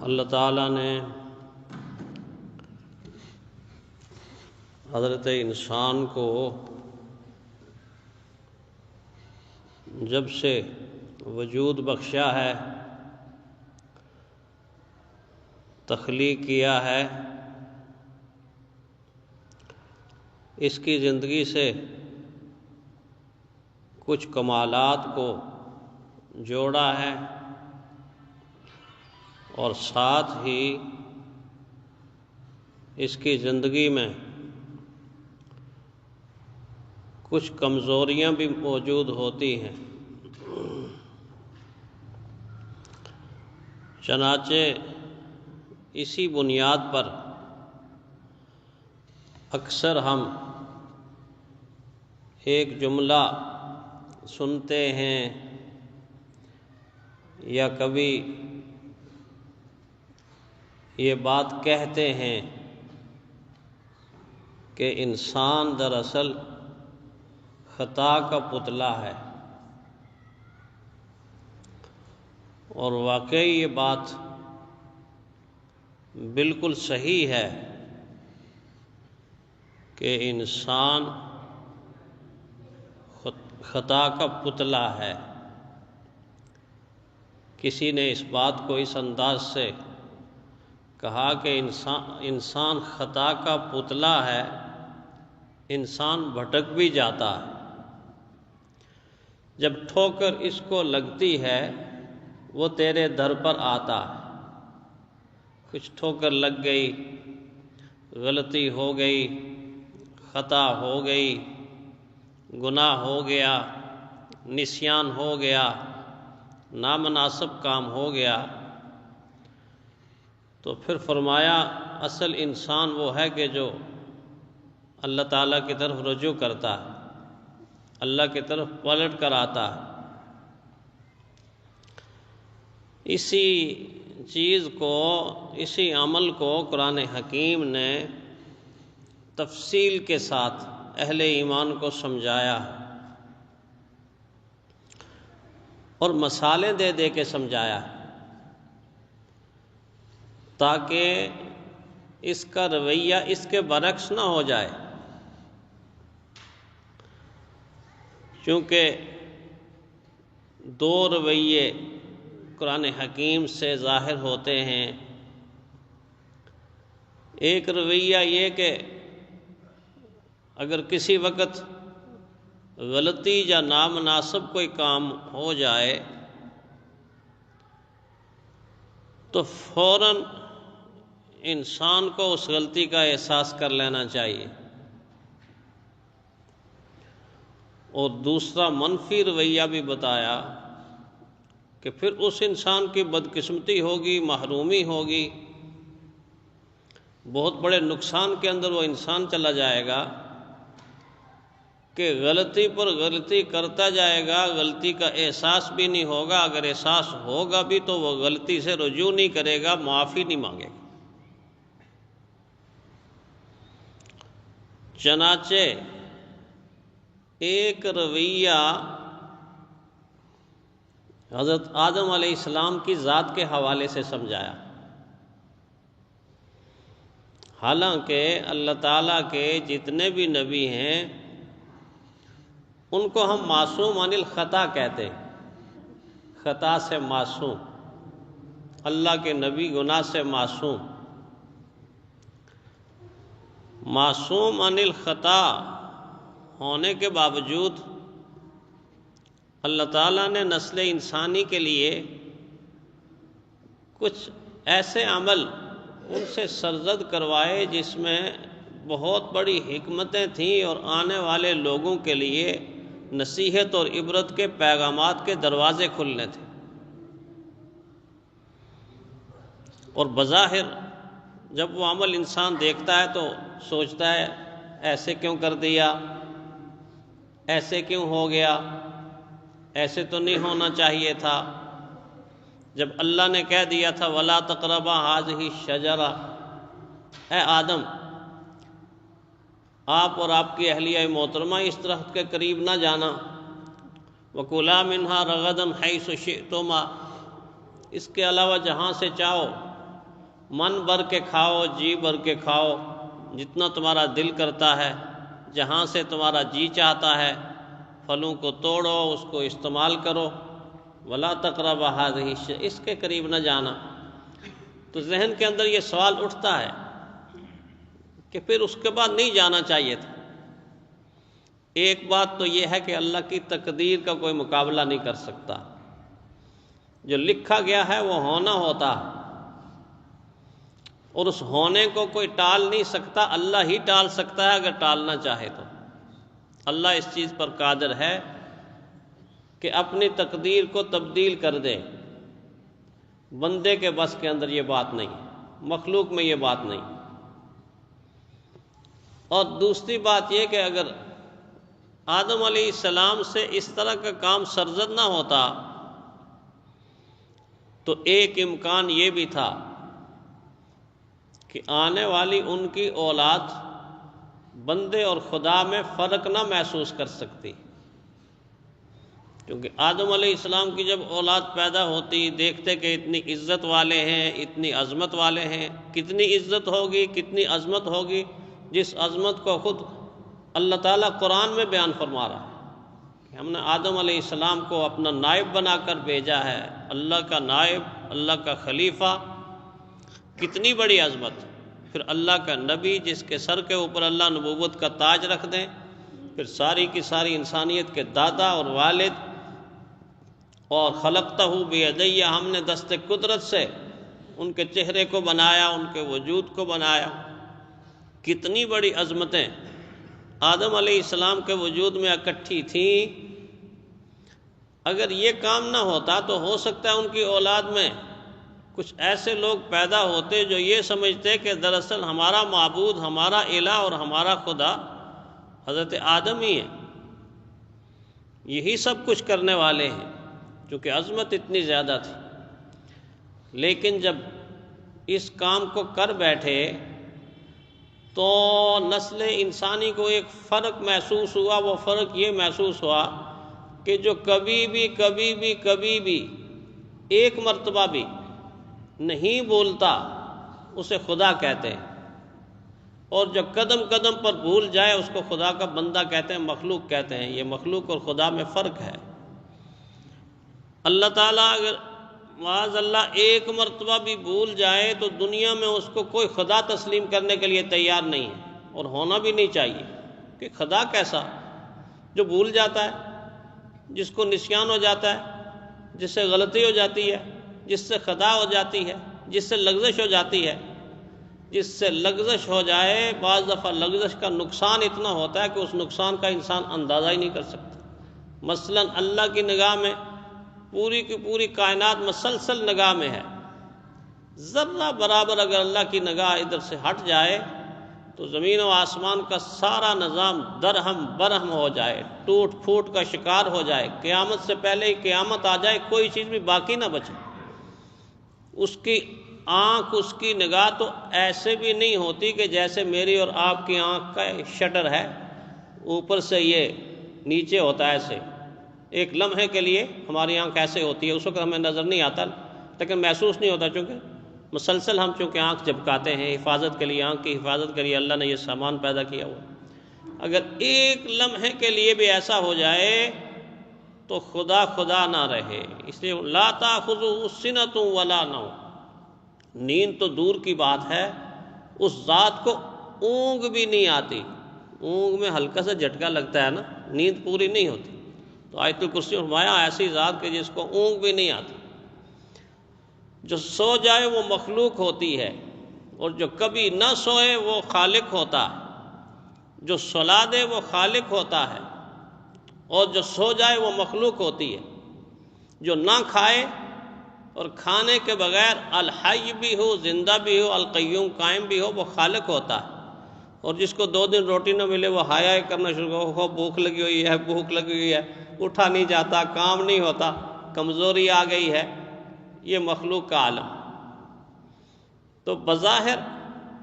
اللہ تعالیٰ نے حضرت انسان کو جب سے وجود بخشا ہے، تخلیق کیا ہے، اس کی زندگی سے کچھ کمالات کو جوڑا ہے اور ساتھ ہی اس کی زندگی میں کچھ کمزوریاں بھی موجود ہوتی ہیں۔ چنانچہ اسی بنیاد پر اکثر ہم ایک جملہ سنتے ہیں یا کبھی یہ بات کہتے ہیں کہ انسان دراصل خطا کا پتلا ہے، اور واقعی یہ بات بالکل صحیح ہے کہ انسان خطا کا پتلا ہے۔ کسی نے اس بات کو اس انداز سے کہا کہ انسان خطا کا پتلا ہے، انسان بھٹک بھی جاتا ہے۔ جب ٹھوکر اس کو لگتی ہے وہ تیرے در پر آتا ہے۔ کچھ ٹھوکر لگ گئی، غلطی ہو گئی، خطا ہو گئی، گناہ ہو گیا، نسیان ہو گیا، نامناسب کام ہو گیا، تو پھر فرمایا اصل انسان وہ ہے کہ جو اللہ تعالیٰ کی طرف رجوع کرتا ہے، اللہ کی طرف پلٹ کر آتا ہے۔ اسی چیز کو، اسی عمل کو قرآن حکیم نے تفصیل کے ساتھ اہل ایمان کو سمجھایا اور مثالیں دے دے کے سمجھایا تاکہ اس کا رویہ اس کے برعکس نہ ہو جائے، چونکہ دو رویے قرآن حکیم سے ظاہر ہوتے ہیں۔ ایک رویہ یہ کہ اگر کسی وقت غلطی یا نامناسب کوئی کام ہو جائے تو فوراً انسان کو اس غلطی کا احساس کر لینا چاہیے، اور دوسرا منفی رویہ بھی بتایا کہ پھر اس انسان کی بدقسمتی ہوگی، محرومی ہوگی، بہت بڑے نقصان کے اندر وہ انسان چلا جائے گا کہ غلطی پر غلطی کرتا جائے گا، غلطی کا احساس بھی نہیں ہوگا، اگر احساس ہوگا بھی تو وہ غلطی سے رجوع نہیں کرے گا، معافی نہیں مانگے گا۔ چنانچہ ایک رویہ حضرت آدم علیہ السلام کی ذات کے حوالے سے سمجھایا۔ حالانکہ اللہ تعالیٰ کے جتنے بھی نبی ہیں ان کو ہم معصوم عن الخطا کہتے ہیں، خطا سے معصوم۔ اللہ کے نبی گناہ سے معصوم۔ معصوم عن الخطا ہونے کے باوجود اللہ تعالیٰ نے نسل انسانی کے لیے کچھ ایسے عمل ان سے سرزد کروائے جس میں بہت بڑی حکمتیں تھیں اور آنے والے لوگوں کے لیے نصیحت اور عبرت کے پیغامات کے دروازے کھلنے تھے، اور بظاہر جب وہ عمل انسان دیکھتا ہے تو سوچتا ہے ایسے کیوں کر دیا، ایسے کیوں ہو گیا، ایسے تو نہیں ہونا چاہیے تھا۔ جب اللہ نے کہہ دیا تھا وَلَا تَقْرَبَا هَٰذِهِ الشَّجَرَةَ، اے آدم آپ اور آپ کی اہلیہ محترمہ اس درخت کے قریب نہ جانا، وَكُلَا مِنْهَا رَغَدًا حَيْثُ شِئْتُمَا، اس کے علاوہ جہاں سے چاہو من بھر کے کھاؤ، جی بھر کے کھاؤ، جتنا تمہارا دل کرتا ہے، جہاں سے تمہارا جی چاہتا ہے، پھلوں کو توڑو، اس کو استعمال کرو، ولا تقربوا هذه الشجرة، اس کے قریب نہ جانا۔ تو ذہن کے اندر یہ سوال اٹھتا ہے کہ پھر اس کے بعد نہیں جانا چاہیے تھا۔ ایک بات تو یہ ہے کہ اللہ کی تقدیر کا کوئی مقابلہ نہیں کر سکتا، جو لکھا گیا ہے وہ ہونا ہوتا ہے، اور اس ہونے کو کوئی ٹال نہیں سکتا، اللہ ہی ٹال سکتا ہے اگر ٹالنا چاہے تو۔ اللہ اس چیز پر قادر ہے کہ اپنی تقدیر کو تبدیل کر دے۔ بندے کے بس کے اندر یہ بات نہیں، مخلوق میں یہ بات نہیں۔ اور دوسری بات یہ کہ اگر آدم علیہ السلام سے اس طرح کا کام سرزد نہ ہوتا تو ایک امکان یہ بھی تھا کہ آنے والی ان کی اولاد بندے اور خدا میں فرق نہ محسوس کر سکتی، کیونکہ آدم علیہ السلام کی جب اولاد پیدا ہوتی، دیکھتے کہ اتنی عزت والے ہیں، اتنی عظمت والے ہیں، کتنی عزت ہوگی، کتنی عظمت ہوگی، جس عظمت کو خود اللہ تعالیٰ قرآن میں بیان فرما رہا ہے کہ ہم نے آدم علیہ السلام کو اپنا نائب بنا کر بھیجا ہے، اللہ کا نائب، اللہ کا خلیفہ، کتنی بڑی عظمت۔ پھر اللہ کا نبی جس کے سر کے اوپر اللہ نبوت کا تاج رکھ دیں، پھر ساری کی ساری انسانیت کے دادا اور والد، اور خلقتہ بیدی، ہم نے دست قدرت سے ان کے چہرے کو بنایا، ان کے وجود کو بنایا۔ کتنی بڑی عظمتیں آدم علیہ السلام کے وجود میں اکٹھی تھیں۔ اگر یہ کام نہ ہوتا تو ہو سکتا ہے ان کی اولاد میں کچھ ایسے لوگ پیدا ہوتے جو یہ سمجھتے کہ دراصل ہمارا معبود، ہمارا الہ اور ہمارا خدا حضرت آدم ہی ہے، یہی سب کچھ کرنے والے ہیں، کیونکہ عظمت اتنی زیادہ تھی۔ لیکن جب اس کام کو کر بیٹھے تو نسل انسانی کو ایک فرق محسوس ہوا۔ وہ فرق یہ محسوس ہوا کہ جو کبھی بھی ایک مرتبہ بھی نہیں بولتا اسے خدا کہتے ہیں، اور جو قدم قدم پر بھول جائے اس کو خدا کا بندہ کہتے ہیں، مخلوق کہتے ہیں۔ یہ مخلوق اور خدا میں فرق ہے۔ اللہ تعالیٰ اگر معاذ اللہ ایک مرتبہ بھی بھول جائے تو دنیا میں اس کو کوئی خدا تسلیم کرنے کے لیے تیار نہیں ہے، اور ہونا بھی نہیں چاہیے، کہ خدا کیسا جو بھول جاتا ہے، جس کو نسیان ہو جاتا ہے، جس سے غلطی ہو جاتی ہے، جس سے خطا ہو جاتی ہے، جس سے لغزش ہو جاتی ہے۔ جس سے لغزش ہو جائے، بعض دفعہ لغزش کا نقصان اتنا ہوتا ہے کہ اس نقصان کا انسان اندازہ ہی نہیں کر سکتا۔ مثلا اللہ کی نگاہ میں پوری کی پوری کائنات مسلسل نگاہ میں ہے، ذرہ برابر اگر اللہ کی نگاہ ادھر سے ہٹ جائے تو زمین و آسمان کا سارا نظام درہم برہم ہو جائے، ٹوٹ پھوٹ کا شکار ہو جائے، قیامت سے پہلے ہی قیامت آ جائے، کوئی چیز بھی باقی نہ بچے۔ اس کی آنکھ، اس کی نگاہ تو ایسے بھی نہیں ہوتی کہ جیسے میری اور آپ کی آنکھ کا شٹر ہے، اوپر سے یہ نیچے ہوتا ہے ایسے۔ ایک لمحے کے لیے ہماری آنکھ ایسے ہوتی ہے، اس وقت ہمیں نظر نہیں آتا، لیکن محسوس نہیں ہوتا، چونکہ مسلسل ہم چونکہ آنکھ جھپکاتے ہیں حفاظت کے لیے، آنکھ کی حفاظت کے لیے اللہ نے یہ سامان پیدا کیا ہوا۔ اگر ایک لمحے کے لیے بھی ایسا ہو جائے تو خدا خدا نہ رہے۔ اس لیے لا تأخذہ سنۃ ولا نوم، نیند تو دور کی بات ہے، اس ذات کو اونگ بھی نہیں آتی۔ اونگ میں ہلکا سا جھٹکا لگتا ہے نا، نیند پوری نہیں ہوتی۔ تو آیت الکرسی فرمایا ایسی ذات کہ جس کو اونگ بھی نہیں آتی۔ جو سو جائے وہ مخلوق ہوتی ہے، اور جو کبھی نہ سوئے وہ خالق ہوتا ہے۔ جو سلا دے وہ خالق ہوتا ہے، اور جو سو جائے وہ مخلوق ہوتی ہے۔ جو نہ کھائے اور کھانے کے بغیر الحی بھی ہو، زندہ بھی ہو، القیوم قائم بھی ہو، وہ خالق ہوتا ہے۔ اور جس کو 2 دن روٹی نہ ملے وہ ہائے ہائے کرنا شروع ہو، بھوک لگی ہوئی ہے، بھوک لگی ہوئی ہے، اٹھا نہیں جاتا، کام نہیں ہوتا، کمزوری آ گئی ہے، یہ مخلوق کا عالم۔ تو بظاہر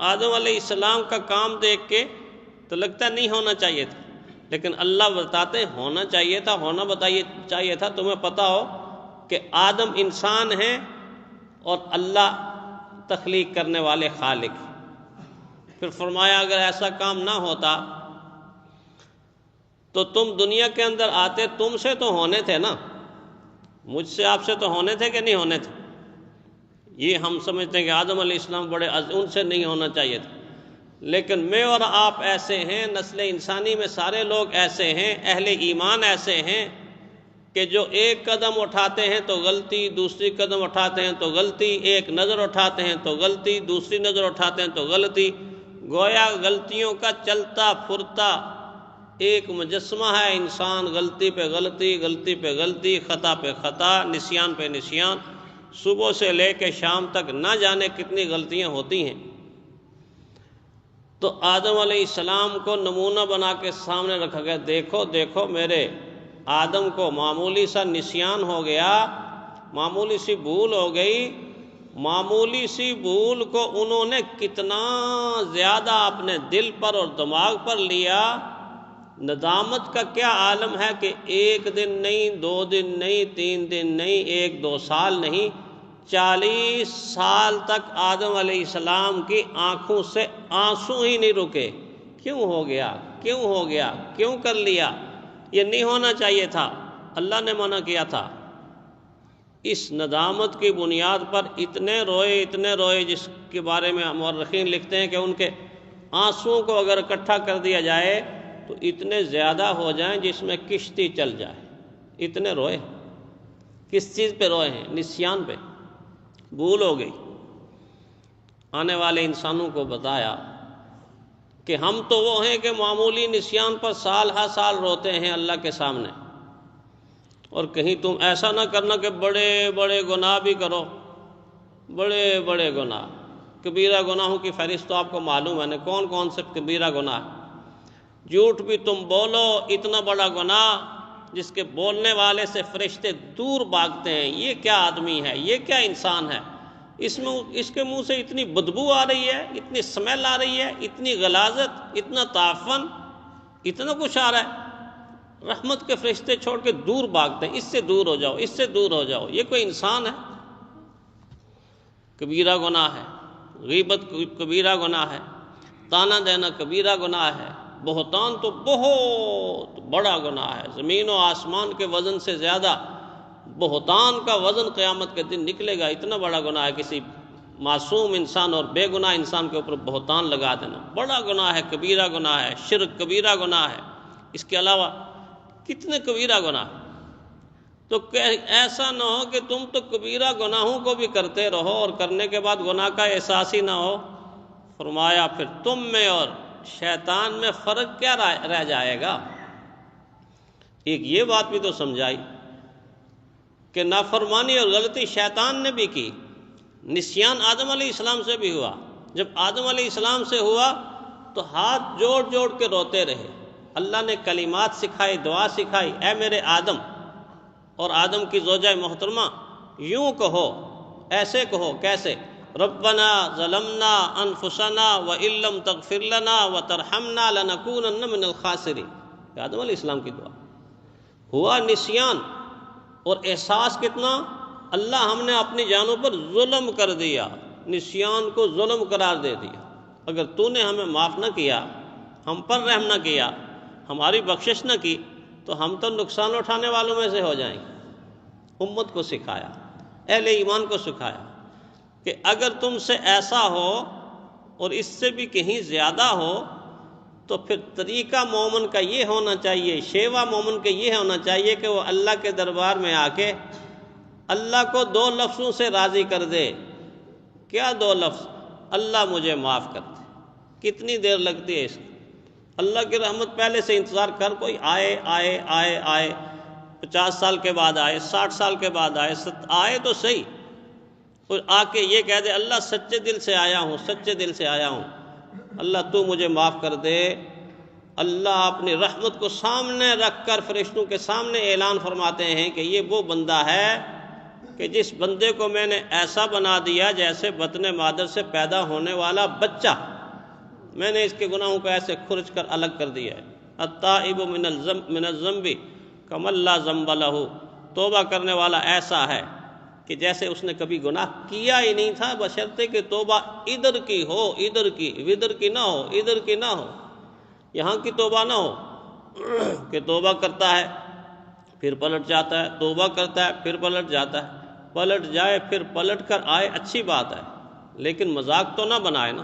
آدم علیہ السلام کا کام دیکھ کے تو لگتا نہیں ہونا چاہیے تھا، لیکن اللہ بتاتے ہیں ہونا چاہیے تھا، ہونا چاہیے تھا۔ تمہیں پتہ ہو کہ آدم انسان ہیں اور اللہ تخلیق کرنے والے خالق۔ پھر فرمایا اگر ایسا کام نہ ہوتا تو تم دنیا کے اندر آتے، تم سے تو ہونے تھے نا، مجھ سے آپ سے تو ہونے تھے کہ نہیں ہونے تھے؟ یہ ہم سمجھتے ہیں کہ آدم علیہ السلام بڑے ان سے نہیں ہونا چاہیے تھا، لیکن میں اور آپ ایسے ہیں، نسل انسانی میں سارے لوگ ایسے ہیں، اہل ایمان ایسے ہیں کہ جو ایک قدم اٹھاتے ہیں تو غلطی، دوسری قدم اٹھاتے ہیں تو غلطی، ایک نظر اٹھاتے ہیں تو غلطی، دوسری نظر اٹھاتے ہیں تو غلطی، گویا غلطیوں کا چلتا پھرتا ایک مجسمہ ہے انسان، غلطی پہ غلطی، غلطی پہ غلطی، خطا پہ خطا، نسیان پہ نسیان، صبح سے لے کے شام تک نہ جانے کتنی غلطیاں ہوتی ہیں۔ تو آدم علیہ السلام کو نمونہ بنا کے سامنے رکھا گیا، دیکھو دیکھو میرے آدم کو معمولی سا نسیان ہو گیا، معمولی سی بھول ہو گئی، معمولی سی بھول کو انہوں نے کتنا زیادہ اپنے دل پر اور دماغ پر لیا۔ ندامت کا کیا عالم ہے کہ ایک دن نہیں، 2 دن نہیں، 3 دن نہیں، 1-2 سال نہیں، 40 سال تک آدم علیہ السلام کی آنکھوں سے آنسو ہی نہیں رکے۔ کیوں ہو گیا؟ کیوں ہو گیا؟ کیوں کر لیا؟ یہ نہیں ہونا چاہیے تھا، اللہ نے منع کیا تھا۔ اس ندامت کی بنیاد پر اتنے روئے جس کے بارے میں مورخین لکھتے ہیں کہ ان کے آنسوؤں کو اگر اکٹھا کر دیا جائے تو اتنے زیادہ ہو جائیں جس میں کشتی چل جائے، اتنے روئے۔ کس چیز پہ روئے ہیں؟ نسیان پہ، بھول ہو گئی۔ آنے والے انسانوں کو بتایا کہ ہم تو وہ ہیں کہ معمولی نسیان پر سال ہر سال روتے ہیں اللہ کے سامنے، اور کہیں تم ایسا نہ کرنا کہ بڑے بڑے گناہ بھی کرو، بڑے بڑے گناہ، کبیرہ گناہوں کی فہرست تو آپ کو معلوم ہے نا، کون کون سے کبیرہ گناہ۔ جھوٹ بھی تم بولو، اتنا بڑا گناہ جس کے بولنے والے سے فرشتے دور بھاگتے ہیں۔ یہ کیا آدمی ہے؟ یہ کیا انسان ہے؟ اس کے منہ سے اتنی بدبو آ رہی ہے، اتنی سمیل آ رہی ہے، اتنی غلاظت، اتنا تعفن، اتنا کچھ آ رہا ہے۔ رحمت کے فرشتے چھوڑ کے دور بھاگتے ہیں، اس سے دور ہو جاؤ، اس سے دور ہو جاؤ۔ یہ کوئی انسان ہے؟ کبیرہ گناہ ہے، غیبت کبیرہ گناہ ہے، طعنہ دینا کبیرہ گناہ ہے، بہتان تو بہت بڑا گناہ ہے، زمین و آسمان کے وزن سے زیادہ بہتان کا وزن قیامت کے دن نکلے گا۔ اتنا بڑا گناہ ہے کسی معصوم انسان اور بے گناہ انسان کے اوپر بہتان لگا دینا، بڑا گناہ ہے، کبیرہ گناہ ہے۔ شرک کبیرہ گناہ ہے، اس کے علاوہ کتنے کبیرہ گناہ۔ تو ایسا نہ ہو کہ تم تو کبیرہ گناہوں کو بھی کرتے رہو اور کرنے کے بعد گناہ کا احساس ہی نہ ہو۔ فرمایا پھر تم میں اور شیطان میں فرق کیا رہ جائے گا؟ ایک یہ بات بھی تو سمجھائی کہ نافرمانی اور غلطی شیطان نے بھی کی، نسیان آدم علیہ السلام سے بھی ہوا۔ جب آدم علیہ السلام سے ہوا تو ہاتھ جوڑ جوڑ کے روتے رہے، اللہ نے کلمات سکھائی، دعا سکھائی، اے میرے آدم، اور آدم کی زوجہ محترمہ یوں کہو، ایسے کہو، کیسے؟ ربنا ظلمنا انفسنا وان لم تغفر لنا وترحمنا لنکونن من الخاسرین۔ آدم علیہ السلام کی دعا ہوا نسیان اور احساس کتنا، اللہ ہم نے اپنی جانوں پر ظلم کر دیا، نسیان کو ظلم قرار دے دیا، اگر تو نے ہمیں معاف نہ کیا، ہم پر رحم نہ کیا، ہماری بخشش نہ کی تو ہم تو نقصان اٹھانے والوں میں سے ہو جائیں گے۔ امت کو سکھایا، اہل ایمان کو سکھایا کہ اگر تم سے ایسا ہو اور اس سے بھی کہیں زیادہ ہو تو پھر طریقہ مومن کا یہ ہونا چاہیے، شیوا مومن کا یہ ہونا چاہیے کہ وہ اللہ کے دربار میں آ کے اللہ کو 2 لفظوں سے راضی کر دے۔ کیا 2 لفظ؟ اللہ مجھے معاف کر دے۔ کتنی دیر لگتی ہے اس کو؟ اللہ کی رحمت پہلے سے انتظار کر، کوئی آئے آئے آئے آئے، 50 سال کے بعد آئے، 60 سال کے بعد آئے، آئے تو صحیح، اور آ کے یہ کہہ دے اللہ سچے دل سے آیا ہوں، سچے دل سے آیا ہوں، اللہ تو مجھے معاف کر دے۔ اللہ اپنی رحمت کو سامنے رکھ کر فرشتوں کے سامنے اعلان فرماتے ہیں کہ یہ وہ بندہ ہے کہ جس بندے کو میں نے ایسا بنا دیا جیسے بطن مادر سے پیدا ہونے والا بچہ، میں نے اس کے گناہوں کو ایسے کھرچ کر الگ کر دیا ہے۔ التائب من الذنب کمن لا ذنب لہ، توبہ کرنے والا ایسا ہے کہ جیسے اس نے کبھی گناہ کیا ہی نہیں تھا، بشرطے کہ توبہ ادھر کی ہو، ادھر کی، ودھر کی نہ ہو، ادھر کی نہ ہو، یہاں کی توبہ نہ ہو کہ توبہ کرتا ہے پھر پلٹ جاتا ہے، توبہ کرتا ہے پھر پلٹ جاتا ہے، پلٹ جائے پھر پلٹ کر آئے، اچھی بات ہے، لیکن مذاق تو نہ بنائے نا،